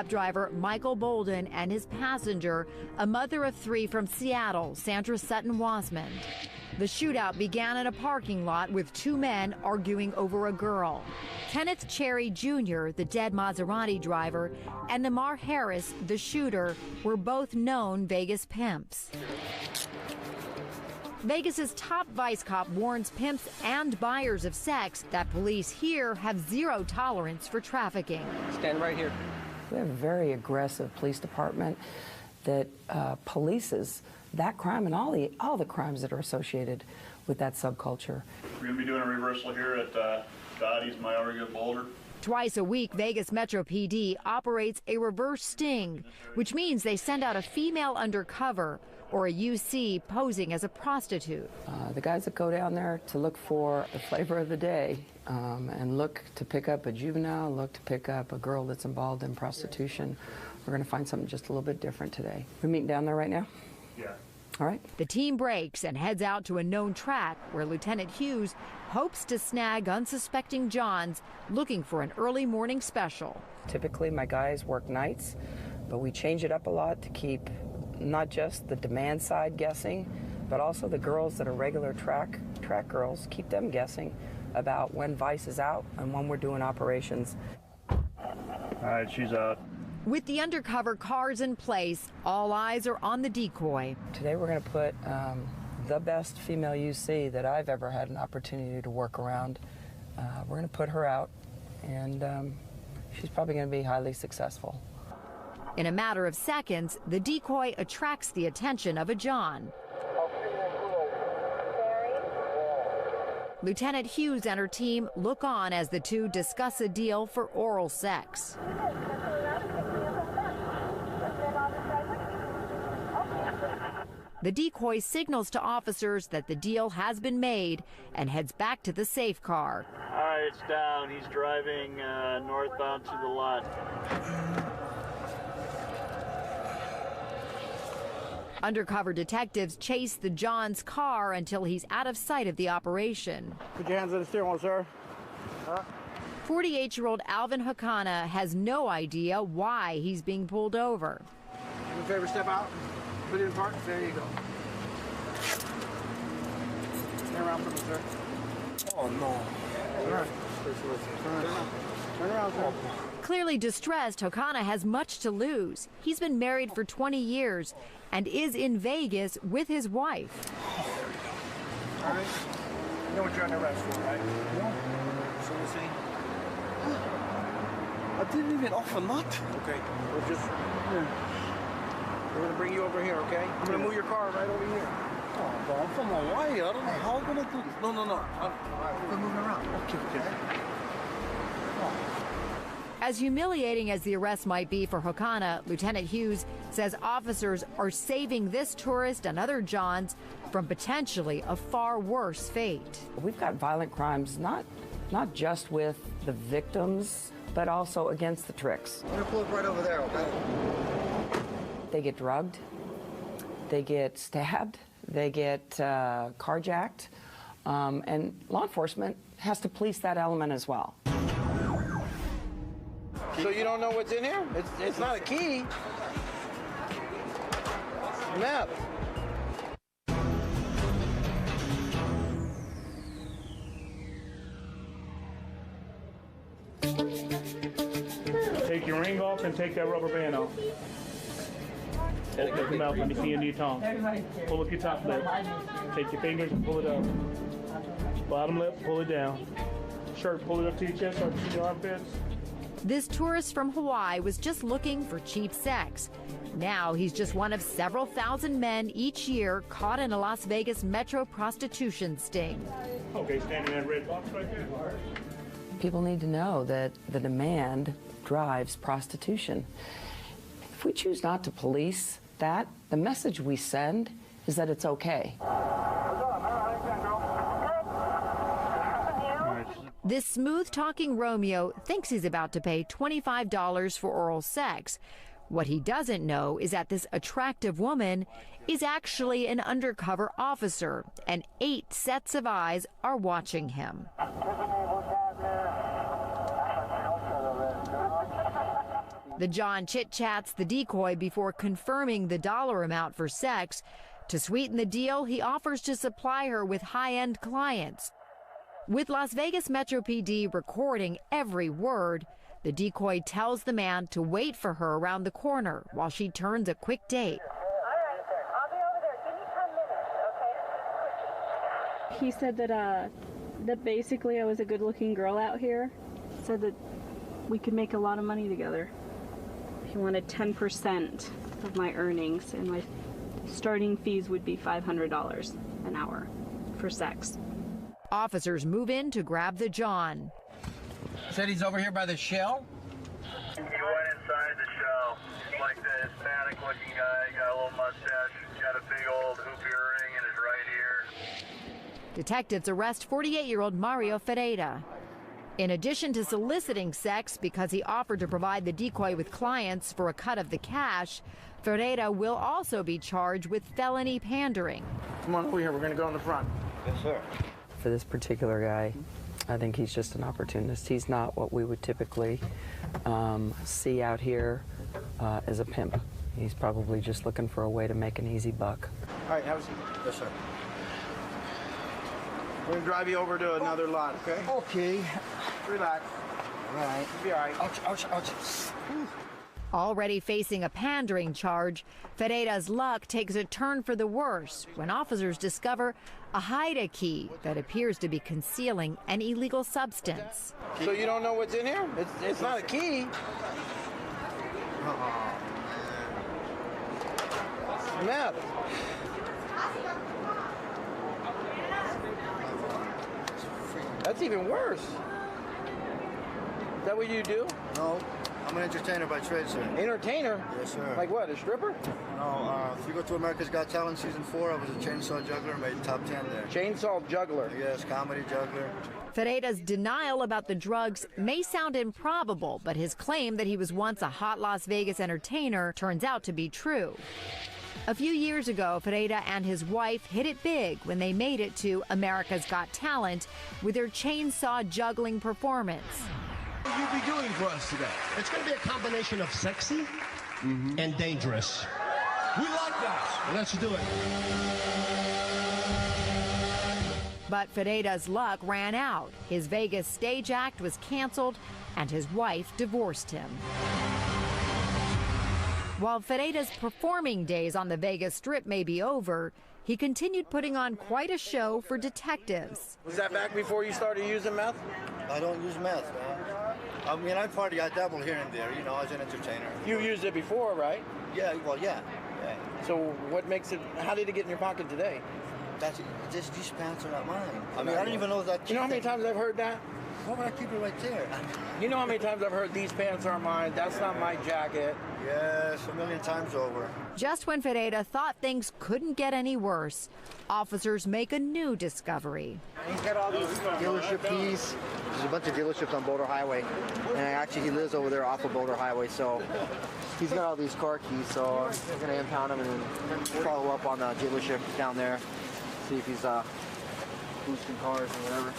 driver Michael Bolden and his passenger, a mother of 3 from Seattle, Sandra Sutton-Wasmond. The shootout began in a parking lot with 2 men arguing over a girl. Kenneth Cherry Jr., the dead Maserati driver, and Namar Harris, the shooter, were both known Vegas pimps. Vegas's top vice cop warns pimps and buyers of sex that police here have zero tolerance for trafficking. Stand right here. We have a very aggressive police department that polices that crime and all the crimes that are associated with that subculture. We're going to be doing a reversal here at Dottie's, Mayorga, Boulder. Twice a week, Vegas Metro PD operates a reverse sting, which means they send out a female undercover or a UC posing as a prostitute. The guys that go down there to look for the flavor of the day and look to pick up a juvenile, look to pick up a girl that's involved in prostitution, we're going to find something just a little bit different today. We're meeting down there right now? Yeah. All right. The team breaks and heads out to a known track where Lieutenant Hughes hopes to snag unsuspecting Johns looking for an early morning special. Typically, my guys work nights, but we change it up a lot to keep not just the demand side guessing, but also the girls that are regular track girls, keep them guessing about when Vice is out and when we're doing operations. All right, she's out. With the undercover cars in place, all eyes are on the decoy. Today we're going to put the best female UC that I've ever had an opportunity to work around. We're going to put her out, and she's probably going to be highly successful. In a matter of seconds, the decoy attracts the attention of a John. Lieutenant Hughes and her team look on as the two discuss a deal for oral sex. The decoy signals to officers that the deal has been made and heads back to the safe car. All right, it's down. He's driving northbound to the lot. Undercover detectives chase the John's car until he's out of sight of the operation. Put your hands on the steering wheel, sir. 48-year-old Alvin Hakana has no idea why he's being pulled over. Do me a favor, step out. Put it in park. There you go. Turn around for me, sir. Oh, no. Turn around. Turn around, sir. Clearly distressed, Hakana has much to lose. He's been married for 20 years and is in Vegas with his wife. All right. You know what you're under arrest for, right? No. So we'll see. I didn't even offer not. Okay. We'll just... Yeah. We're going to bring you over here, okay? I'm going to move your car right over here. Oh, but I'm from Hawaii. I don't know how I'm going to do this. No. All right, we're moving around. Okay. As humiliating as the arrest might be for Hakana, Lieutenant Hughes says officers are saving this tourist and other Johns from potentially a far worse fate. We've got violent crimes not just with the victims, but also against the tricks. I'm going to pull up right over there, okay? They get drugged, they get stabbed, they get carjacked, and law enforcement has to police that element as well. So you don't know what's in here? It's not a key. Map. Take your ring off and take that rubber band off. Open your mouth, let me see your new tongue. Pull up your top lip. Take your fingers and pull it up. Bottom lip, pull it down. Shirt, pull it up to your chest, up to your armpits. This tourist from Hawaii was just looking for cheap sex. Now he's just one of several thousand men each year caught in a Las Vegas metro prostitution sting. Okay, stand in that red box right there. People need to know that the demand drives prostitution. If we choose not to police that, the message we send is that it's okay. This smooth-talking Romeo thinks he's about to pay $25 for oral sex. What he doesn't know is that this attractive woman is actually an undercover officer, and 8 sets of eyes are watching him. The John chit-chats the decoy before confirming the dollar amount for sex. To sweeten the deal, he offers to supply her with high-end clients. With Las Vegas Metro PD recording every word, the decoy tells the man to wait for her around the corner while she turns a quick date. I'll be over there. Give me 10 minutes, okay? He said that basically I was a good-looking girl out here. Said that we could make a lot of money together. He wanted 10% of my earnings, and my starting fees would be $500 an hour for sex. Officers move in to grab the John. Said he's over here by the Shell? He went inside the shell. He's like the Hispanic-looking guy. Got a little mustache. Got a big old hoop earring in his right ear. Detectives arrest 48-year-old Mario Ferreira. In addition to soliciting sex because he offered to provide the decoy with clients for a cut of the cash, Ferreira will also be charged with felony pandering. Come on over here. We're going to go in the front. Yes, sir. For this particular guy, I think he's just an opportunist. He's not what we would typically see out here as a pimp. He's probably just looking for a way to make an easy buck. All right, have a seat. Yes, sir. We're going to drive you over to another lot, okay? Okay. Relax. All right. You'll be all right. Ouch, ouch, ouch. Already facing a pandering charge, Ferreira's luck takes a turn for the worse when officers discover a hide key that appears to be concealing an illegal substance. So you don't know what's in here? It's not a key. Meth. That's even worse. Is that what you do? No, I'm an entertainer by trade, sir. Entertainer? Yes, sir. Like what, a stripper? No, if you go to America's Got Talent Season 4, I was a chainsaw juggler, made top 10 there. Chainsaw juggler. Yes, comedy juggler. Ferreira's denial about the drugs may sound improbable, but his claim that he was once a hot Las Vegas entertainer turns out to be true. A few years ago, Ferreira and his wife hit it big when they made it to America's Got Talent with their chainsaw juggling performance. What will you be doing for us today? It's going to be a combination of sexy and dangerous. We like that. Let's do it. But Ferreira's luck ran out. His Vegas stage act was canceled, and his wife divorced him. While Ferreira's performing days on the Vegas Strip may be over, he continued putting on quite a show for detectives. Was that back before you started using meth? I don't use meth, man. I mean, I party, I dabble here and there, you know, as an entertainer. You used it before, right? Yeah, well, yeah. So what makes it, how did it get in your pocket today? These pants are not mine. I mean, I don't even know that. You know how many times I've heard that? Why would I keep it right there? You know how many times I've heard these pants aren't mine, that's not my jacket. Yes, a million times over. Just when Ferreira thought things couldn't get any worse, officers make a new discovery. He's got all these dealership keys. There's a bunch of dealerships on Boulder Highway. And actually he lives over there off of Boulder Highway, so he's got all these car keys, so we're going to impound them and then follow up on the dealership down there, see if he's boosting cars or whatever.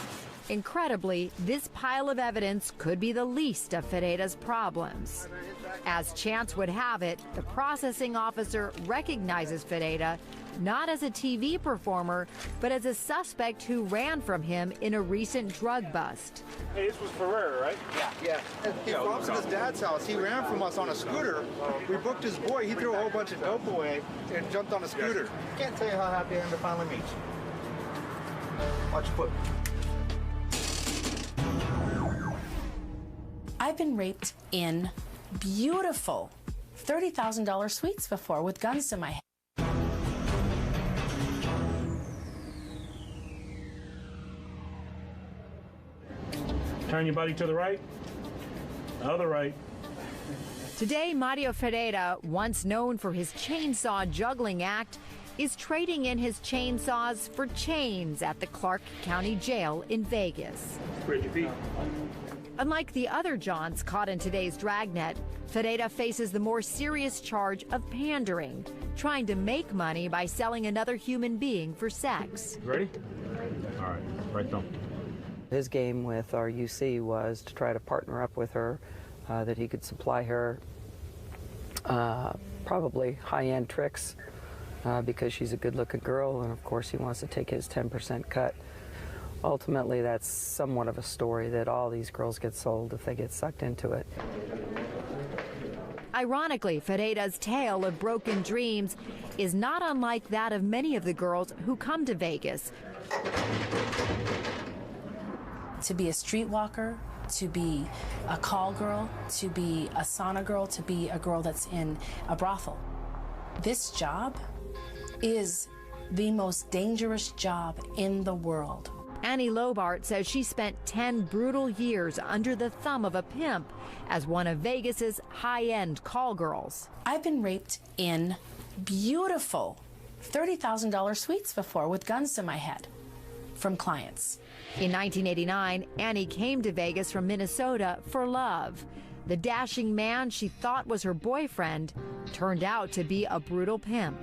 Incredibly, this pile of evidence could be the least of Ferreira's problems. As chance would have it, the processing officer recognizes Ferreira not as a TV performer, but as a suspect who ran from him in a recent drug bust. Hey, this was Ferreira, right? Yeah. He was at his dad's house. He ran from us on a scooter. We booked his boy. He threw a whole bunch of dope away and jumped on a scooter. Can't tell you how happy I am to finally meet you. Watch your foot. I've been raped in beautiful $30,000 suites before with guns to my head. Turn your body to the right, other right. Today, Mario Ferreira, once known for his chainsaw juggling act, is trading in his chainsaws for chains at the Clark County Jail in Vegas. Spread your feet. Unlike the other Johns caught in today's dragnet, Ferreira faces the more serious charge of pandering, trying to make money by selling another human being for sex. Ready? All right, right thumb. His game with our UC was to try to partner up with her, that he could supply her Probably high-end tricks because she's a good-looking girl, and of course he wants to take his 10% cut. Ultimately, that's somewhat of a story that all these girls get sold if they get sucked into it. Ironically, Fereda's tale of broken dreams is not unlike that of many of the girls who come to Vegas. To be a streetwalker, to be a call girl, to be a sauna girl, to be a girl that's in a brothel. This job is the most dangerous job in the world. Annie Lobart says she spent 10 brutal years under the thumb of a pimp as one of Vegas's high-end call girls. I've been raped in beautiful $30,000 suites before with guns to my head from clients. In 1989, Annie came to Vegas from Minnesota for love. The dashing man she thought was her boyfriend turned out to be a brutal pimp.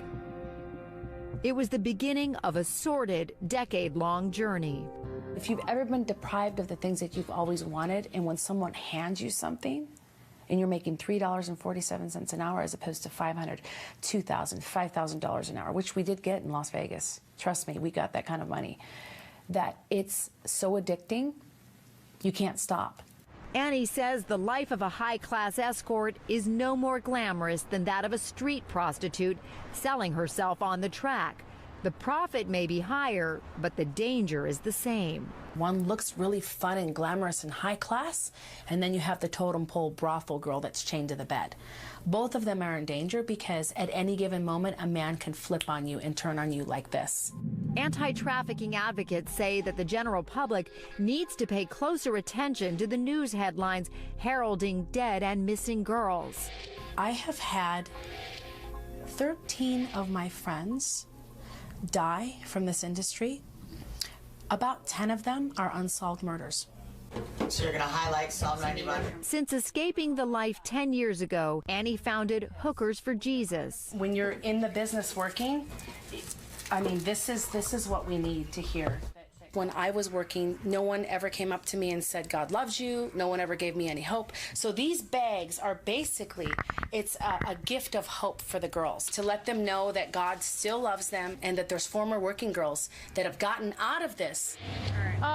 It was the beginning of a sordid, decade-long journey. If you've ever been deprived of the things that you've always wanted, and when someone hands you something, and you're making $3.47 an hour as opposed to $500, $2,000, $5,000 an hour, which we did get in Las Vegas. Trust me, we got that kind of money. That it's so addicting, you can't stop. Annie says the life of a high-class escort is no more glamorous than that of a street prostitute selling herself on the track. The profit may be higher, but the danger is the same. One looks really fun and glamorous and high class, and then you have the totem pole brothel girl that's chained to the bed. Both of them are in danger because at any given moment, a man can flip on you and turn on you like this. Anti-trafficking advocates say that the general public needs to pay closer attention to the news headlines heralding dead and missing girls. I have had 13 of my friends die from this industry. About 10 of them are unsolved murders. So you're going to highlight Psalm 91? Since escaping the life 10 years ago, Annie founded Hookers for Jesus. When you're in the business working, I mean, this is what we need to hear. When I was working, no one ever came up to me and said, God loves you. No one ever gave me any hope. So these bags are basically, it's a gift of hope for the girls to let them know that God still loves them and that there's former working girls that have gotten out of this.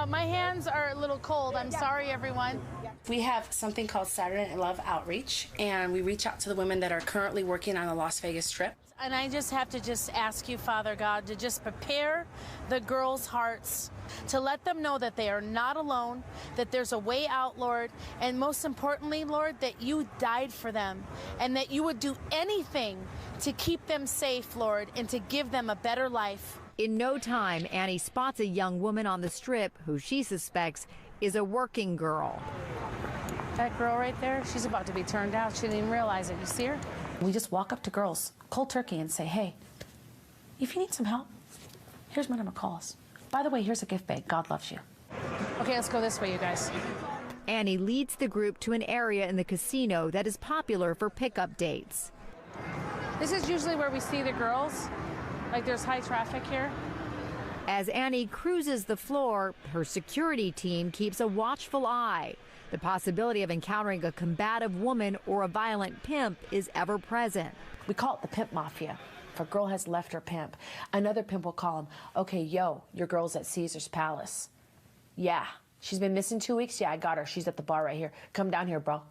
My hands are a little cold. I'm sorry, everyone. We have something called Saturday Night Love Outreach, and we reach out to the women that are currently working on the Las Vegas Strip. And I just have to ask you, Father God, to just prepare the girls' hearts, to let them know that they are not alone, that there's a way out, Lord, and most importantly, Lord, that you died for them, and that you would do anything to keep them safe, Lord, and to give them a better life. In no time, Annie spots a young woman on the Strip who she suspects is a working girl. That girl right there, she's about to be turned out. She didn't even realize it. You see her? We just walk up to girls, cold turkey, and say, hey, if you need some help, here's my number, call us. By the way, here's a gift bag. God loves you. Okay, let's go this way, you guys. Annie leads the group to an area in the casino that is popular for pickup dates. This is usually where we see the girls. Like there's high traffic here. As Annie cruises the floor, her security team keeps a watchful eye. The possibility of encountering a combative woman or a violent pimp is ever present. We call it the pimp mafia. If a girl has left her pimp, another pimp will call him, okay, yo, your girl's at Caesar's Palace. Yeah, she's been missing 2 weeks. Yeah, I got her. She's at the bar right here. Come down here, bro.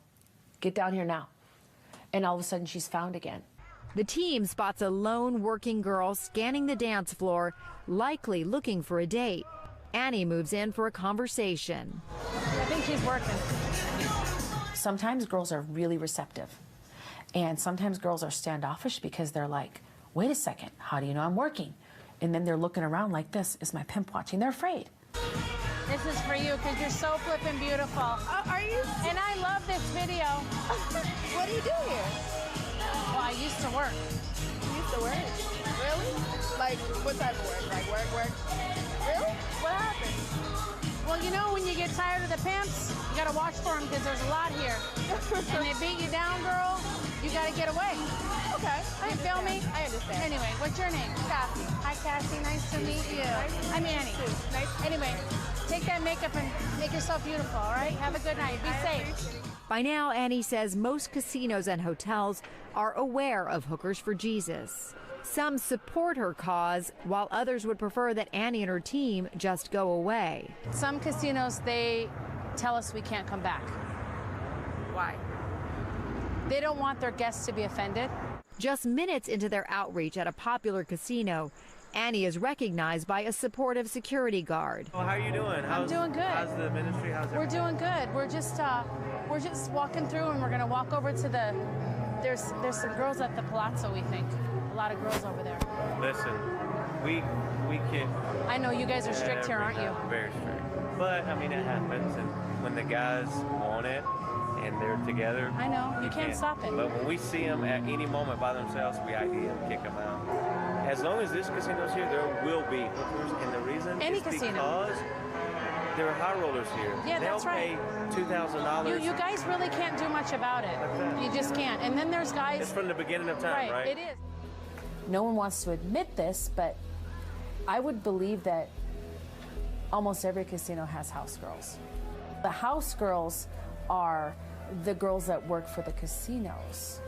Get down here now. And all of a sudden, she's found again. The team spots a lone working girl scanning the dance floor, likely looking for a date. Annie moves in for a conversation. I think she's working. Sometimes girls are really receptive. And sometimes girls are standoffish because they're like, wait a second, how do you know I'm working? And then they're looking around like this, is my pimp watching? They're afraid. This is for you because you're so flippin' beautiful. Are you? And I love this video. What do you do here? Well, I used to work. You used to work? Really? Like, what type of work? Like work? Really? What happened? Well, you know, when you get tired of the pimps, you gotta watch for them because there's a lot here. And they beat you down, girl, You gotta get away. Okay. You feel me? I understand. Anyway, what's your name? Cassie. Hi, Cassie. Nice to meet you. I'm Annie. Nice. Anyway, take that makeup and make yourself beautiful, all right? Have a good night. Be safe. By now, Annie says most casinos and hotels are aware of Hookers for Jesus. Some support her cause, while others would prefer that Annie and her team just go away. Some casinos, they tell us we can't come back. Why? They don't want their guests to be offended. Just minutes into their outreach at a popular casino, Annie is recognized by a supportive security guard. Well, how are you doing? I'm doing good. How's the ministry? How's We're everything? doing good. We're just walking through, and we're gonna walk over to the. There's some girls at the Palazzo. We think a lot of girls over there. Listen, we can. I know you guys are strict here, aren't you? Very strict. But I mean, it happens, and when the guys want it and they're together, I know you can't stop it. But when we see them at any moment by themselves, we ID them, kick them out. As long as this casino's here, there will be hookers, and the reason Any is casino. because there are high rollers here. Yeah, that's right. They'll pay $2,000. You guys really can't do much about it. You just can't. And then there's guys. It's from the beginning of time, right? It is. No one wants to admit this, but I would believe that almost every casino has house girls. The house girls are the girls that work for the casinos.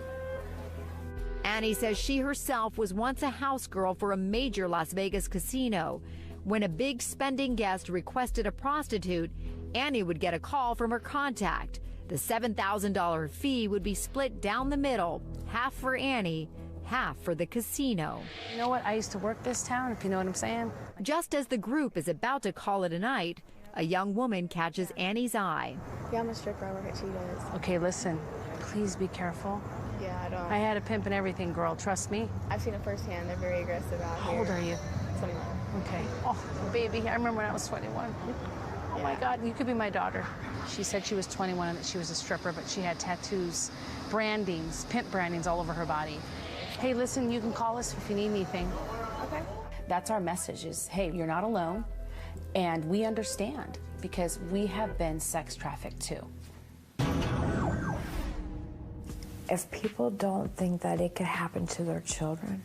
Annie says she herself was once a house girl for a major Las Vegas casino. When a big spending guest requested a prostitute, Annie would get a call from her contact. The $7,000 fee would be split down the middle, half for Annie, half for the casino. You know what? I used to work this town, if you know what I'm saying. Just as the group is about to call it a night, a young woman catches Annie's eye. Yeah, I'm a stripper. I work at Cheetah's. Okay, listen, please be careful. Yeah, I don't. I had a pimp and everything, girl. Trust me. I've seen it firsthand. They're very aggressive out here. How old are you? 21. Okay. Oh, baby, I remember when I was 21. Oh my God, you could be my daughter. She said she was 21 and that she was a stripper, but she had tattoos, brandings, pimp brandings all over her body. Hey, listen, you can call us if you need anything. Okay. That's our message is, hey, you're not alone, and we understand because we have been sex trafficked too. If people don't think that it could happen to their children,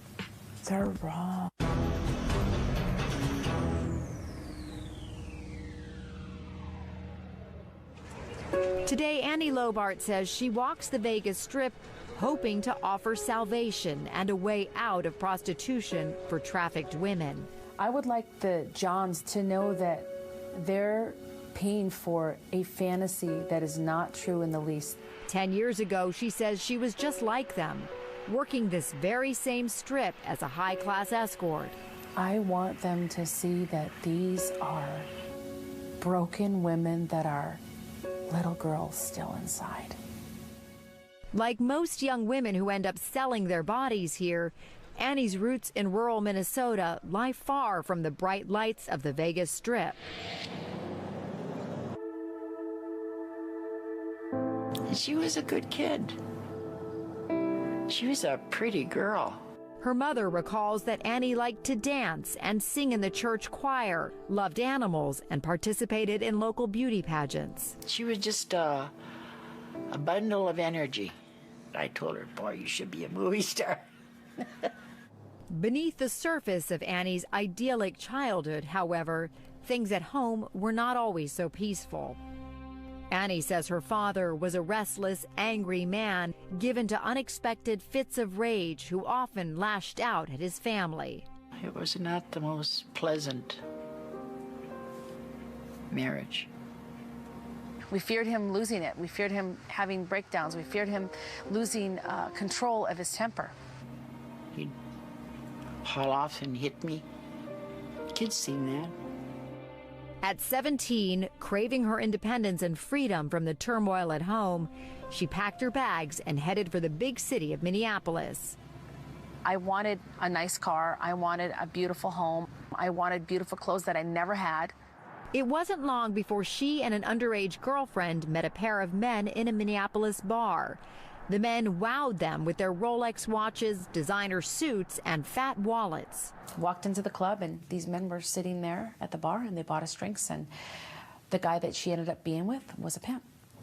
they're wrong. Today, Annie Lobart says she walks the Vegas Strip hoping to offer salvation and a way out of prostitution for trafficked women. I would like the Johns to know that they're paying for a fantasy that is not true in the least. 10 years ago, she says she was just like them, working this very same strip as a high-class escort. I want them to see that these are broken women that are little girls still inside. Like most young women who end up selling their bodies here, Annie's roots in rural Minnesota lie far from the bright lights of the Vegas Strip. She was a good kid. She was a pretty girl. Her mother recalls that Annie liked to dance and sing in the church choir, loved animals, and participated in local beauty pageants. She was just a bundle of energy. I told her, boy, you should be a movie star. Beneath the surface of Annie's idyllic childhood, however, things at home were not always so peaceful. Annie says her father was a restless, angry man given to unexpected fits of rage who often lashed out at his family. It was not the most pleasant marriage. We feared him losing it. We feared him having breakdowns. We feared him losing control of his temper. He'd haul off and hit me. Kids seen that. At 17, craving her independence and freedom from the turmoil at home, she packed her bags and headed for the big city of Minneapolis. I wanted a nice car. I wanted a beautiful home. I wanted beautiful clothes that I never had. It wasn't long before she and an underage girlfriend met a pair of men in a Minneapolis bar. The men wowed them with their Rolex watches, designer suits, and fat wallets. Walked into the club, and these men were sitting there at the bar, and they bought us drinks, and the guy that she ended up being with was a pimp.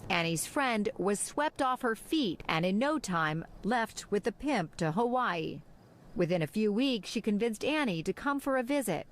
Annie's friend was swept off her feet and in no time left with the pimp to Hawaii. Within a few weeks, she convinced Annie to come for a visit.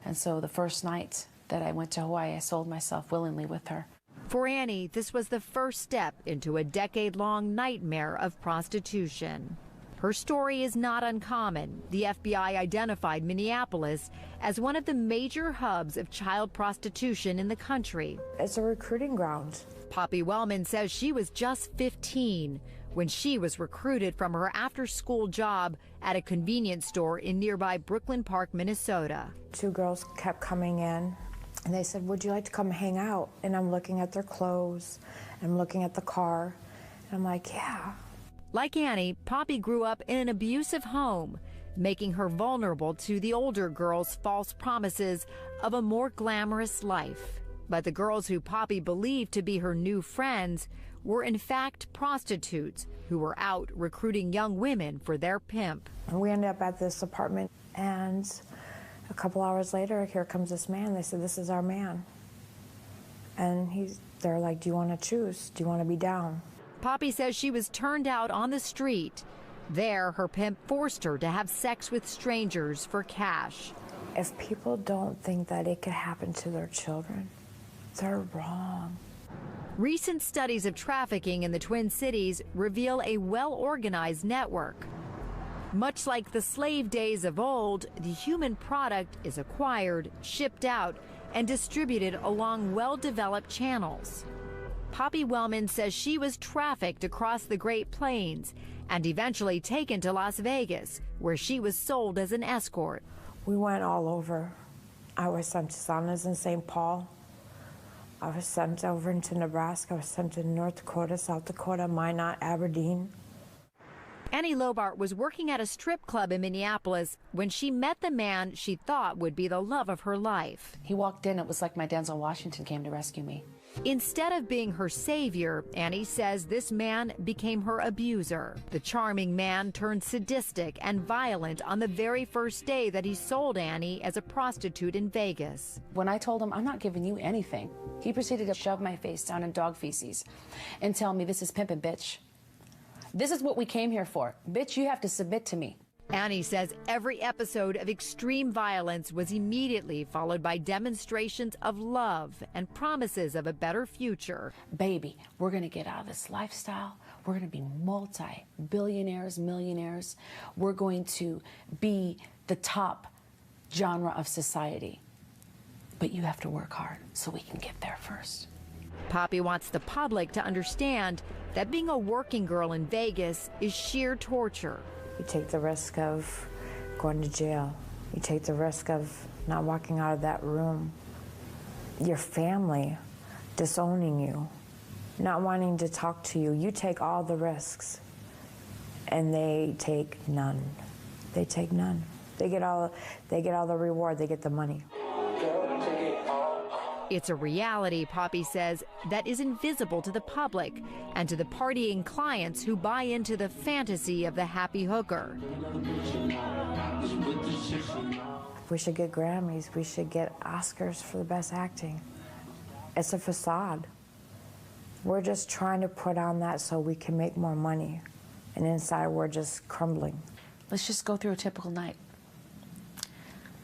And so the first night that I went to Hawaii, I sold myself willingly with her. For Annie, this was the first step into a decade-long nightmare of prostitution. Her story is not uncommon. The FBI identified Minneapolis as one of the major hubs of child prostitution in the country. It's a recruiting ground. Poppy Wellman says she was just 15 when she was recruited from her after-school job at a convenience store in nearby Brooklyn Park, Minnesota. 2 girls kept coming in, and they said, would you like to come hang out? And I'm looking at their clothes, I'm looking at the car, and I'm like, yeah. Like Annie, Poppy grew up in an abusive home, making her vulnerable to the older girls' false promises of a more glamorous life. But the girls who Poppy believed to be her new friends were in fact prostitutes who were out recruiting young women for their pimp. We ended up at this apartment, and a couple hours later, here comes this man. They said, this is our man. And they're like, do you want to choose? Do you want to be down? Poppy says she was turned out on the street. There, her pimp forced her to have sex with strangers for cash. If people don't think that it could happen to their children, they're wrong. Recent studies of trafficking in the Twin Cities reveal a well-organized network. Much like the slave days of old, the human product is acquired, shipped out, and distributed along well-developed channels. Poppy Wellman says she was trafficked across the Great Plains and eventually taken to Las Vegas, where she was sold as an escort. We went all over. I was sent to saunas in St. Paul. I was sent over into Nebraska. I was sent to North Dakota, South Dakota, Minot, Aberdeen. Annie Lobart was working at a strip club in Minneapolis when she met the man she thought would be the love of her life. He walked in, it was like my Denzel Washington came to rescue me. Instead of being her savior, Annie says this man became her abuser. The charming man turned sadistic and violent on the very first day that he sold Annie as a prostitute in Vegas. When I told him, I'm not giving you anything, he proceeded to shove my face down in dog feces and tell me, this is pimpin', bitch. This is what we came here for. Bitch, you have to submit to me. Annie says every episode of extreme violence was immediately followed by demonstrations of love and promises of a better future. Baby, we're going to get out of this lifestyle. We're going to be multi-billionaires, millionaires. We're going to be the top genre of society. But you have to work hard so we can get there first. Poppy wants the public to understand that being a working girl in Vegas is sheer torture. You take the risk of going to jail. You take the risk of not walking out of that room. Your family disowning you, not wanting to talk to you. You take all the risks, and they take none. They take none. They get all the reward. They get the money. It's a reality, Poppy says, that is invisible to the public and to the partying clients who buy into the fantasy of the happy hooker. We should get Grammys. We should get Oscars for the best acting. It's a facade. We're just trying to put on that so we can make more money. And inside, we're just crumbling. Let's just go through a typical night.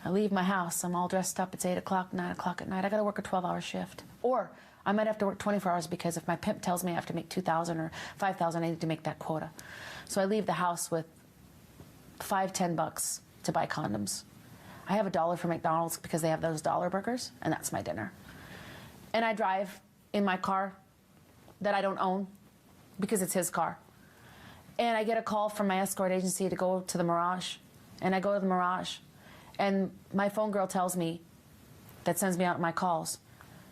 I leave my house, I'm all dressed up, it's 8 o'clock, 9 o'clock at night, I gotta work a 12-hour shift. Or I might have to work 24 hours because if my pimp tells me I have to make $2,000 or $5,000, I need to make that quota. So I leave the house with $5–10 to buy condoms. I have $1 for McDonald's because they have those dollar burgers, and that's my dinner. And I drive in my car that I don't own because it's his car. And I get a call from my escort agency to go to the Mirage, and I go to the Mirage. And my phone girl tells me, that sends me out my calls,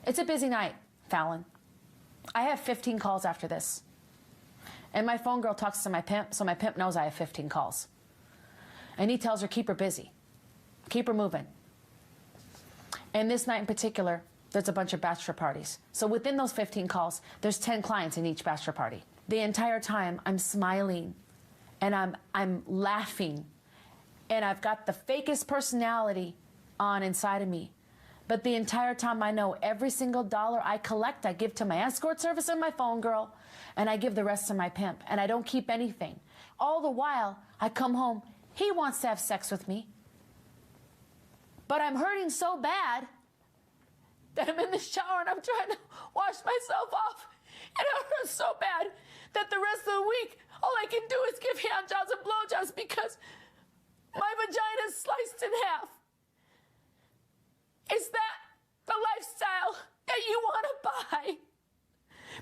it's a busy night, Fallon. I have 15 calls after this. And my phone girl talks to my pimp, so my pimp knows I have 15 calls. And he tells her, keep her busy. Keep her moving. And this night in particular, there's a bunch of bachelor parties. So within those 15 calls, there's 10 clients in each bachelor party. The entire time, I'm smiling, and I'm laughing. And I've got the fakest personality on inside of me But the entire time I know every single dollar I collect, I give to my escort service and my phone girl, and I give the rest to my pimp, and I don't keep anything. All the while, I come home, he wants to have sex with me. But I'm hurting so bad that I'm in the shower and I'm trying to wash myself off. And it hurts so bad that the rest of the week, all I can do is give hand jobs and blowjobs because my vagina is sliced in half. Is that the lifestyle that you want to buy?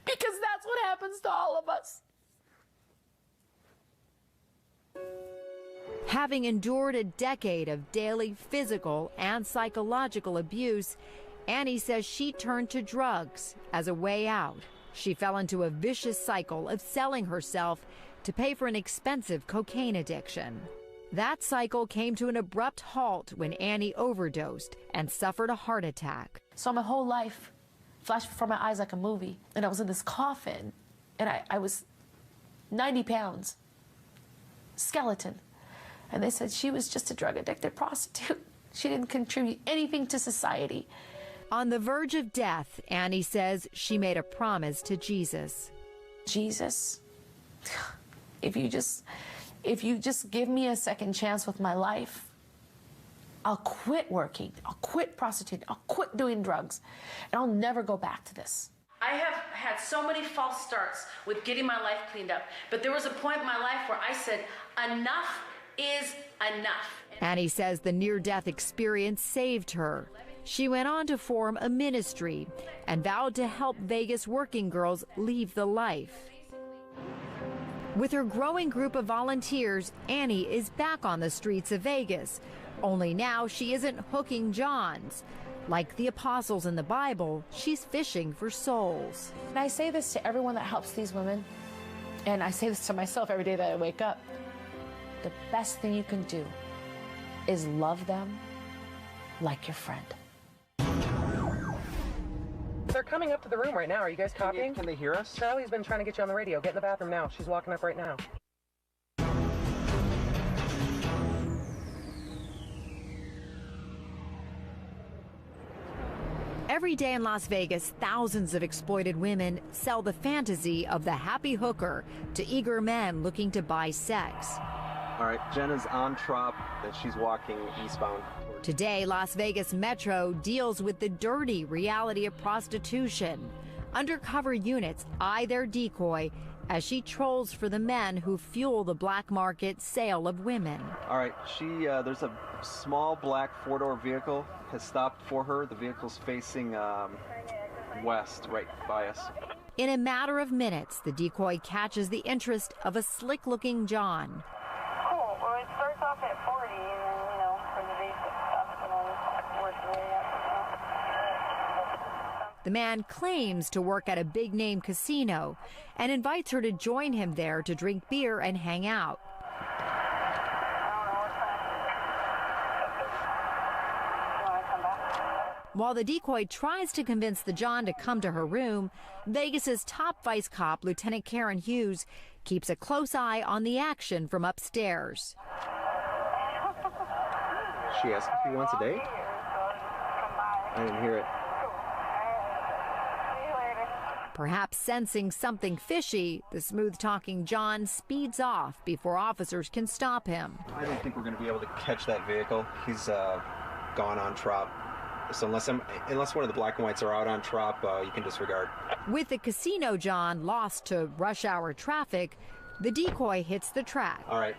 Because that's what happens to all of us. Having endured a decade of daily physical and psychological abuse, Annie says she turned to drugs as a way out. She fell into a vicious cycle of selling herself to pay for an expensive cocaine addiction. That cycle came to an abrupt halt when Annie overdosed and suffered a heart attack. So my whole life flashed before my eyes like a movie, and I was in this coffin, and I was 90 pounds, skeleton. And they said she was just a drug-addicted prostitute. She didn't contribute anything to society. On the verge of death, Annie says she made a promise to Jesus. Jesus, if you just give me a second chance with my life, I'll quit working, I'll quit prostituting, I'll quit doing drugs, and I'll never go back to this. I have had so many false starts with getting my life cleaned up, but there was a point in my life where I said, enough is enough. Annie says the near-death experience saved her. She went on to form a ministry and vowed to help Vegas working girls leave the life. With her growing group of volunteers, Annie is back on the streets of Vegas. Only now she isn't hooking Johns. Like the apostles in the Bible, she's fishing for souls. And I say this to everyone that helps these women, and I say this to myself every day that I wake up. The best thing you can do is love them like your friend. They're coming up to the room right now. Are you guys copying? Can they hear us? Charlie's been trying to get you on the radio. Get in the bathroom now. She's walking up right now. Every day in Las Vegas, thousands of exploited women sell the fantasy of the happy hooker to eager men looking to buy sex. All right, Jenna's on Trop, and she's walking eastbound. Today, Las Vegas Metro deals with the dirty reality of prostitution. Undercover units eye their decoy as she trolls for the men who fuel the black market sale of women. All right, there's a small black four-door vehicle has stopped for her. The vehicle's facing west, right by us. In a matter of minutes, the decoy catches the interest of a slick-looking John. Cool. Well, it starts off at 40, and then, for the basic stuff, and then works the way up. The man claims to work at a big-name casino and invites her to join him there to drink beer and hang out. While the decoy tries to convince the John to come to her room, Vegas's top vice cop, Lieutenant Karen Hughes, keeps a close eye on the action from upstairs. She asked if he wants a date? I didn't hear it. Perhaps sensing something fishy, the smooth-talking John speeds off before officers can stop him. I don't think we're going to be able to catch that vehicle. He's gone on Trop. So unless one of the black and whites are out on Trop, you can disregard. With the casino John lost to rush hour traffic, the decoy hits the track. All right.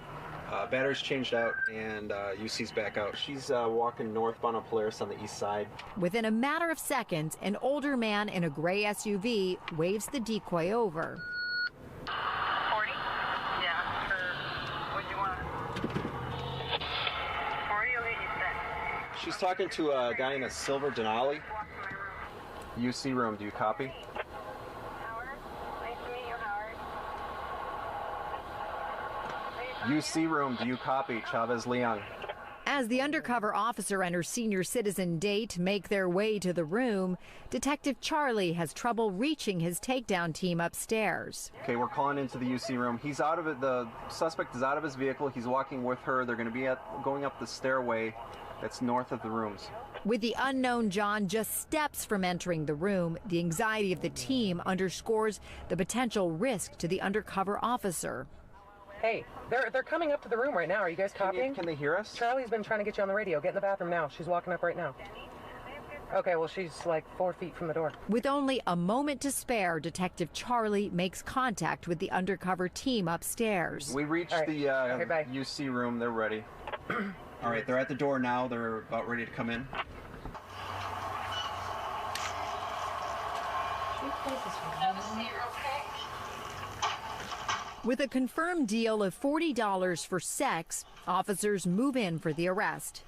Battery's changed out and UC's back out. She's walking northbound on Polaris on the east side. Within a matter of seconds, an older man in a gray SUV waves the decoy over. 40? Yeah, what do you want? 40 will get you set. She's talking to a guy in a silver Denali. UC room, do you copy? UC room, do you copy? Chavez Leon. As the undercover officer and her senior citizen date make their way to the room, Detective Charlie has trouble reaching his takedown team upstairs. Okay, we're calling into the UC room. He's out of it. The suspect is out of his vehicle. He's walking with her. They're going to be going up the stairway. That's north of the rooms. With the unknown John just steps from entering the room, the anxiety of the team underscores the potential risk to the undercover officer. Hey, they're coming up to the room right now. Are you guys copying? Can they hear us? Charlie's been trying to get you on the radio. Get in the bathroom now. She's walking up right now. Okay, well, she's like 4 feet from the door. With only a moment to spare, Detective Charlie makes contact with the undercover team upstairs. We reached the UC room. They're ready. All right, they're at the door now. They're about ready to come in. With a confirmed deal of $40 for sex, officers move in for the arrest.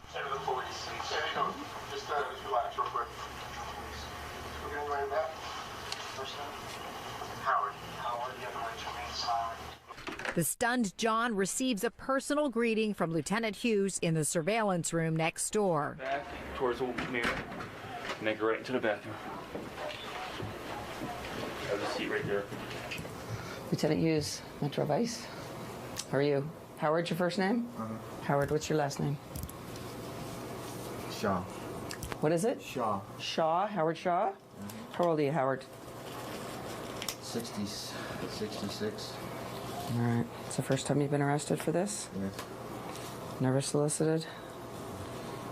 Just relax real quick. We're going right back. First name? Howard. Howard, you have to write your main sign. The stunned John receives a personal greeting from Lieutenant Hughes in the surveillance room next door. Back towards the mirror, and then go right into the bathroom. Have a seat right there. Lieutenant Hughes, Metro Vice. How are you? Howard's your first name? Howard, what's your last name? Shaw. What is it? Shaw. Shaw? Howard Shaw? How old are you, Howard? 66. All right. It's the first time you've been arrested for this? Yes. Never solicited?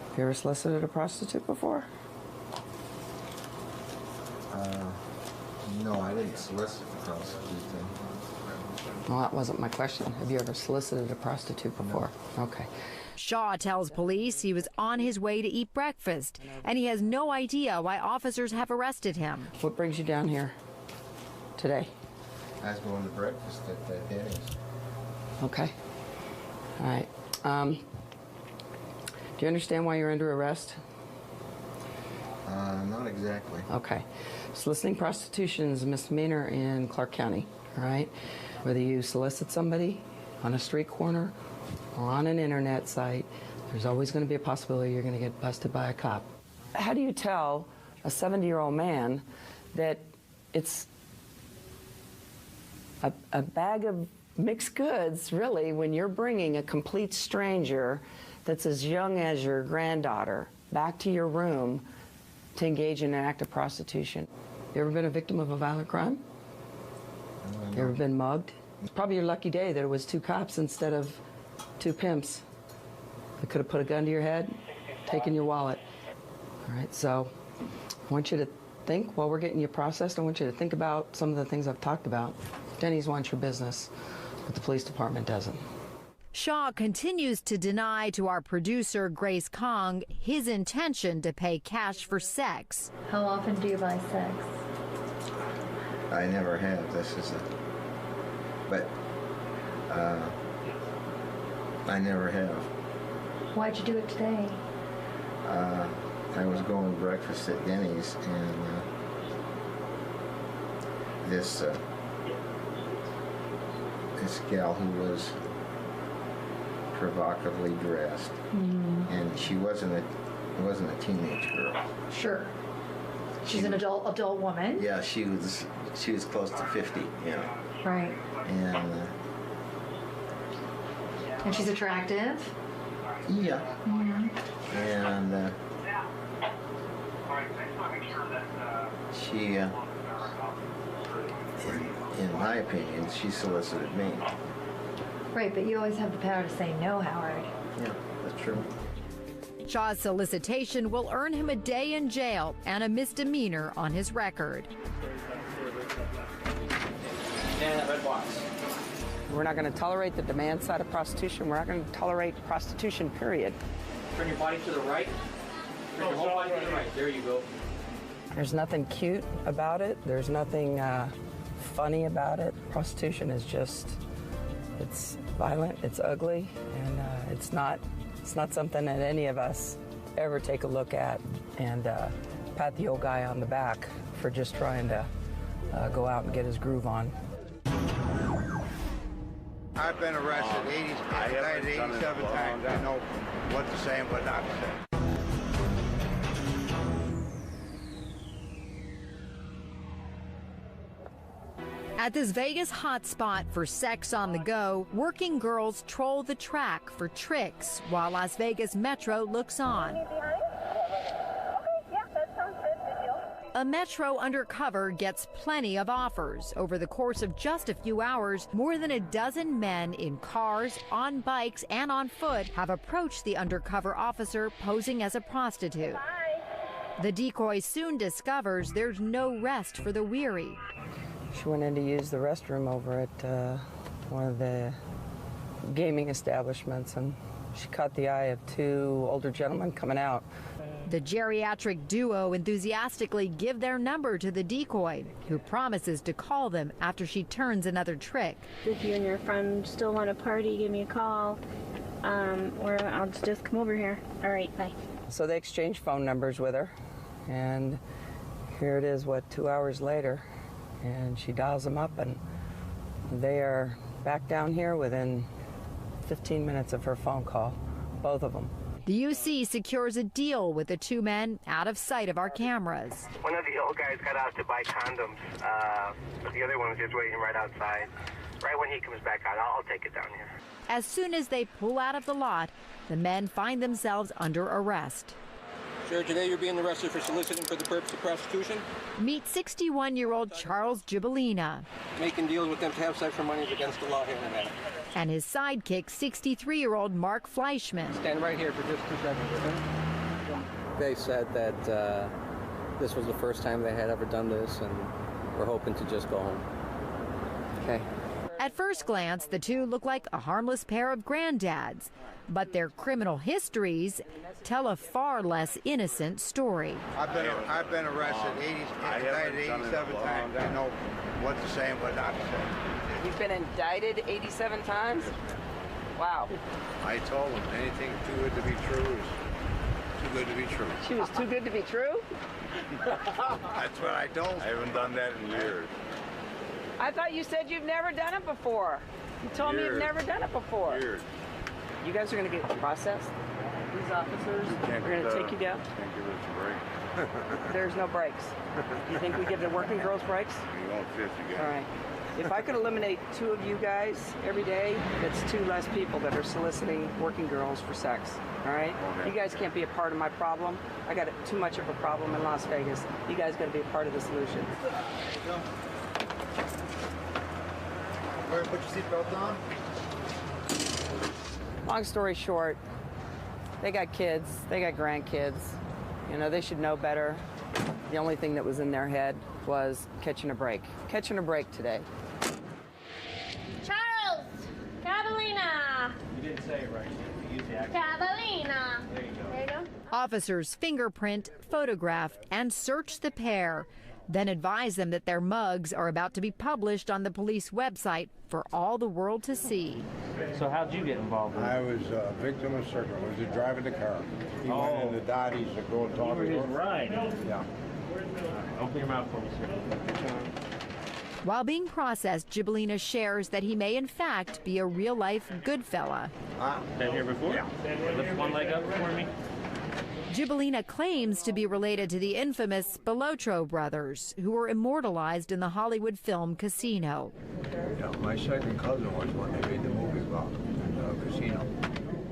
Have you ever solicited a prostitute before? No, I didn't solicit the prostitute. Well, that wasn't my question. Have you ever solicited a prostitute before? No. Okay. Shaw tells police he was on his way to eat breakfast, and he has no idea why officers have arrested him. What brings you down here today? I was going to breakfast at Denny's. Okay. All right. Do you understand why you're under arrest? Not exactly. Okay. Soliciting prostitution is a misdemeanor in Clark County, all right? Whether you solicit somebody on a street corner or on an internet site, there's always going to be a possibility you're going to get busted by a cop. How do you tell a 70-year-old man that it's a bag of mixed goods, really, when you're bringing a complete stranger that's as young as your granddaughter back to your room to engage in an act of prostitution? You ever been a victim of a violent crime? You ever been mugged? It's probably your lucky day that it was 2 cops instead of 2 pimps. They could have put a gun to your head, taken your wallet. All right, so I want you to think, while we're getting you processed, I want you to think about some of the things I've talked about. Denny's wants your business, but the police department doesn't. Shaw continues to deny to our producer, Grace Kong, his intention to pay cash for sex. How often do you buy sex? I never have. This is but I never have. Why'd you do it today? I was going to breakfast at Denny's, and this gal who was provocatively dressed, and she wasn't a teenage girl. Sure. She's an adult woman. Yeah, she was close to 50, you know. Right. And she's attractive. Yeah. And she, in my opinion, she solicited me. Right, but you always have the power to say no, Howard. Yeah, that's true. Shaw's solicitation will earn him a day in jail and a misdemeanor on his record. And that red box. We're not going to tolerate the demand side of prostitution. We're not going to tolerate prostitution, period. Turn your body to the right. Turn your whole body to the right. There you go. There's nothing cute about it. There's nothing funny about it. Prostitution is just, it's violent, it's ugly, and it's not something that any of us ever take a look at and pat the old guy on the back for just trying to go out and get his groove on. I've been arrested 87 times. I know what to say and what not to say. At this Vegas hotspot for sex on the go, working girls troll the track for tricks while Las Vegas Metro looks on. A Metro undercover gets plenty of offers. Over the course of just a few hours, more than a dozen men in cars, on bikes, and on foot have approached the undercover officer posing as a prostitute. The decoy soon discovers there's no rest for the weary. She went in to use the restroom over at one of the gaming establishments, and she caught the eye of two older gentlemen coming out. The geriatric duo enthusiastically give their number to the decoy, who promises to call them after she turns another trick. If you and your friend still want to party, give me a call, or I'll just come over here. All right, bye. So they exchanged phone numbers with her, and here it is, 2 hours later, and she dials them up, and they are back down here within 15 minutes of her phone call, both of them. The UC secures a deal with the two men out of sight of our cameras. One of the old guys got out to buy condoms, but the other one was just waiting right outside. Right when he comes back out, I'll take it down here. As soon as they pull out of the lot, the men find themselves under arrest. Sir, today you're being arrested for soliciting for the purpose of prostitution. Meet 61-year-old Charles Gibalina. Making deals with them to have sex for money is against the law here in Nevada. And his sidekick, 63-year-old Mark Fleischman. Stand right here for just 2 seconds, okay? They said that this was the first time they had ever done this, and we're hoping to just go home. Okay. At first glance, the two look like a harmless pair of granddads, but their criminal histories tell a far less innocent story. I've been arrested 87 times. I know what's the same, what not the same. You've been indicted 87 times? Wow. I told them anything too good to be true is too good to be true. She was too good to be true? That's what I told them. I haven't done that in years. I thought you said you've never done it before. You told me you've never done it before. Years. You guys are going to get processed? These officers are going to take you down? Can't give us a break. There's no breaks. You think we give the working girls breaks? You won't fit together. All right. If I could eliminate 2 of you guys every day, that's 2 less people that are soliciting working girls for sex. All right? Okay. You guys can't be a part of my problem. I got too much of a problem in Las Vegas. You guys got to be a part of the solution. All right, put your seatbelt on. Long story short, they got kids, they got grandkids. You know, they should know better. The only thing that was in their head was catching a break. Catching a break today. Charles! Catalina! You didn't say it right. You used the accent. Catalina! There you go. There you go. Officers fingerprint, photograph, and search the pair, then advise them that their mugs are about to be published on the police website for all the world to see. So how'd you get involved with it? I was a victim of circuit. I was driving the car. He went into Dottie's to go and talk to her. Right. Yeah. Open your mouth for me, sir. While being processed, Gibalina shares that he may in fact be a real-life good fella. Been here before? Yeah. Lift one leg up for me. Gibalina claims to be related to the infamous Spilotro brothers, who were immortalized in the Hollywood film Casino. Yeah, my second cousin was when they made the movie about Casino.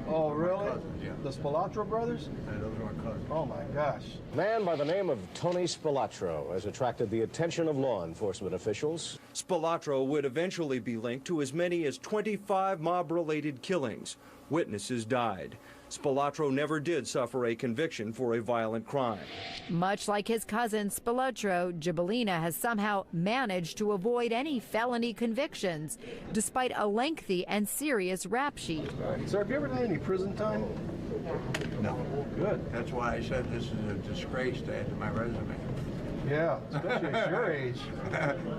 Oh, really? Cousins, yeah. The Spilotro brothers? Yeah, those were my cousins. Oh, my gosh. A man by the name of Tony Spilotro has attracted the attention of law enforcement officials. Spilotro would eventually be linked to as many as 25 mob-related killings. Witnesses died. Spilotro never did suffer a conviction for a violent crime. Much like his cousin Spilotro, Gibalina has somehow managed to avoid any felony convictions, despite a lengthy and serious rap sheet. Sir, have you ever done any prison time? No. Good. That's why I said this is a disgrace to add to my resume. Yeah, especially at your age.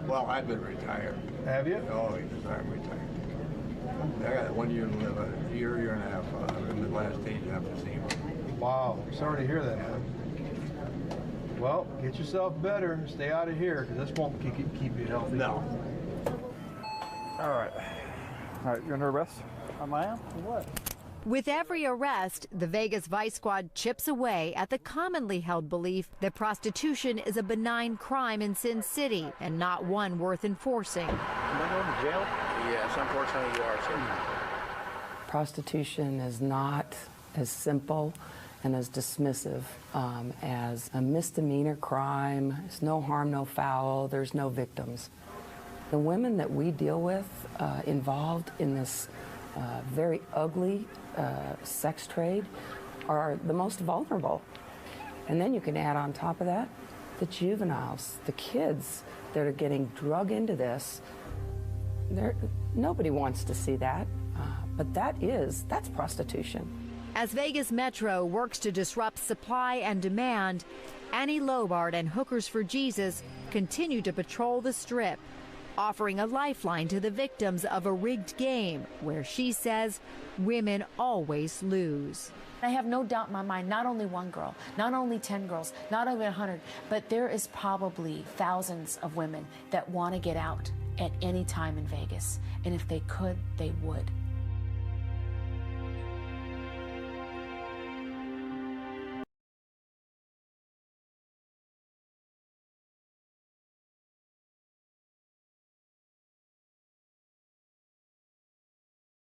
Well, I've been retired. Have you? Oh, yes, I'm retired. I got 1 year to live, a year and a half. I'm in the last stage of emphysema. Wow, sorry to hear that, man. Well, get yourself better. Stay out of here, because this won't keep you healthy. No. All right. All right, you're under arrest? Am I? For what? With every arrest, the Vegas Vice Squad chips away at the commonly held belief that prostitution is a benign crime in Sin City and not one worth enforcing. Am I going to jail? Yes, unfortunately you are, sir. Prostitution is not as simple and as dismissive as a misdemeanor crime. It's no harm, no foul. There's no victims. The women that we deal with involved in this very ugly sex trade are the most vulnerable. And then you can add on top of that the juveniles, the kids that are getting drug into this. Nobody wants to see that, but that's prostitution. As Vegas Metro works to disrupt supply and demand, Annie Lobart and Hookers for Jesus continue to patrol the Strip, offering a lifeline to the victims of a rigged game where she says women always lose. I have no doubt in my mind, not only one girl, not only 10 girls, not only 100, but there is probably thousands of women that want to get out at any time in Vegas. And if they could, they would.